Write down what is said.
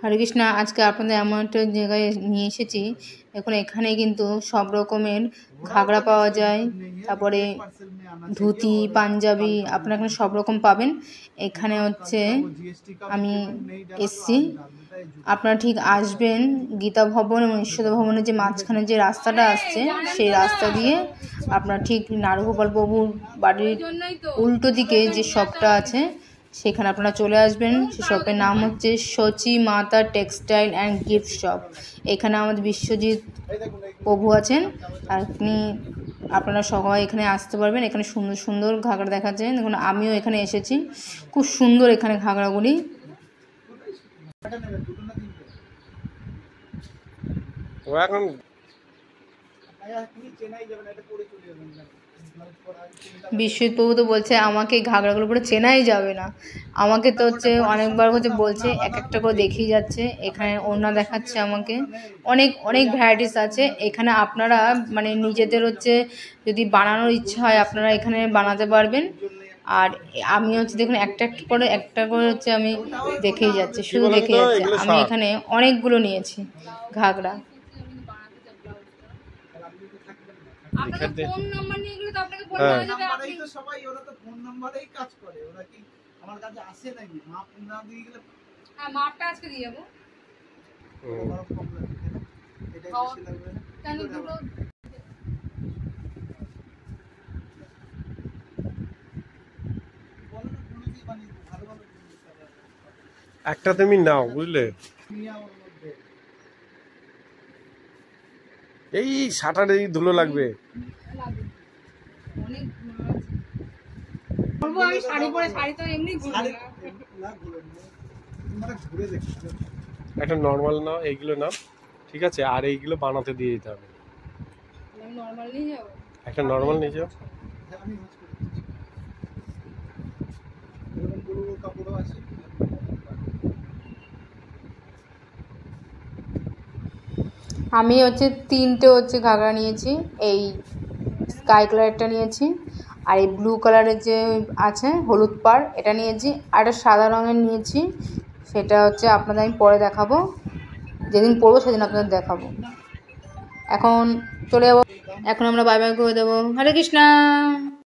হরে কৃষ্ণ। আজকে আপনাদের এমন একটা জায়গায় নিয়ে এসেছি। এখন এখানে কিন্তু সব রকমের ঘাগরা পাওয়া যায়, তারপরে ধুতি, পাঞ্জাবি, আপনারা এখানে সব রকম পাবেন। এখানে হচ্ছে আমি এসছি, আপনারা ঠিক আসবেন গীতা ভবন এবং ঈশ্বর ভবনের যে মাঝখানে যে রাস্তাটা আসছে সেই রাস্তা দিয়ে আপনার ঠিক নারুগোপাল প্রভুর বাড়ির উল্টো দিকে যে শপটা আছে সেখানে আপনারা চলে আসবেন। সে শপের নাম হচ্ছে সচি মাতা টেক্সটাইল অ্যান্ড গিফট শপ। এখানে আমাদের বিশ্বজিৎ প্রভু আছেন, আপনারা সবাই এখানে আসতে পারবেন। এখানে সুন্দর সুন্দর ঘাগরা দেখাচ্ছে। দেখুন আমিও এখানে এসেছি, খুব সুন্দর এখানে ঘাগরাগুলি। বিশ্বজিৎ প্রভু তো বলছে আমাকে ঘাগরাগুলো পুরো চেনাই যাবে না। আমাকে তো হচ্ছে অনেকবার হচ্ছে বলছে, এক একটা করে দেখিয়ে যাচ্ছে। এখানে ওড়না দেখাচ্ছে আমাকে, অনেক অনেক ভ্যারাইটিস আছে। এখানে আপনারা মানে নিজেদের হচ্ছে যদি বানানোর ইচ্ছা হয় আপনারা এখানে বানাতে পারবেন। আর আমি হচ্ছে দেখুন একটা করে হচ্ছে আমি দেখেই যাচ্ছি, শুধু দেখে যাচ্ছে। আমি এখানে অনেকগুলো নিয়েছি ঘাগরা। আপনাদের ফোন নাম্বার নিয়ে গেলে তো আপনাকে বলতে হবে যে আপনি তো সবাই ওরা তো ফোন নাম্বারেই কাজ করে। ওরা কি আমার কাছে আসে নাকি মাপ না দিয়ে গেলে? হ্যাঁ, মাপটা আজকে দিয়ে যাব। এটা বেশি লাগবে না কেন? দুটো একটা তুমি নাও, বুঝলে? এই শাটারে ধুলো লাগবে। আমি শাড়ি পরে, শাড়ি তো এমনি একটা নর্মাল নাও, এইগুলো নাও, ঠিক আছে? আর এইগুলো বানাতে দিয়ে দিতে হবে। নর্মাল নিয়ে যাও, একটা নর্মাল নিয়ে যাও। আমি হচ্ছে তিনটে হচ্ছে ঘাগরা নিয়েছি। এই স্কাই কালারটা নিয়েছি, আর এই ব্লু কালারের যে আছে হলুদ পাড় এটা নিয়েছি, আর একটা সাদা রঙের নিয়েছি। সেটা হচ্ছে আপনাদের আমি পরে দেখাবো, যেদিন পরবো সেদিন আপনাদের দেখাবো। এখন চলে যাবো, এখন আমরা বাই বাই করে দেবো। হরে কৃষ্ণ।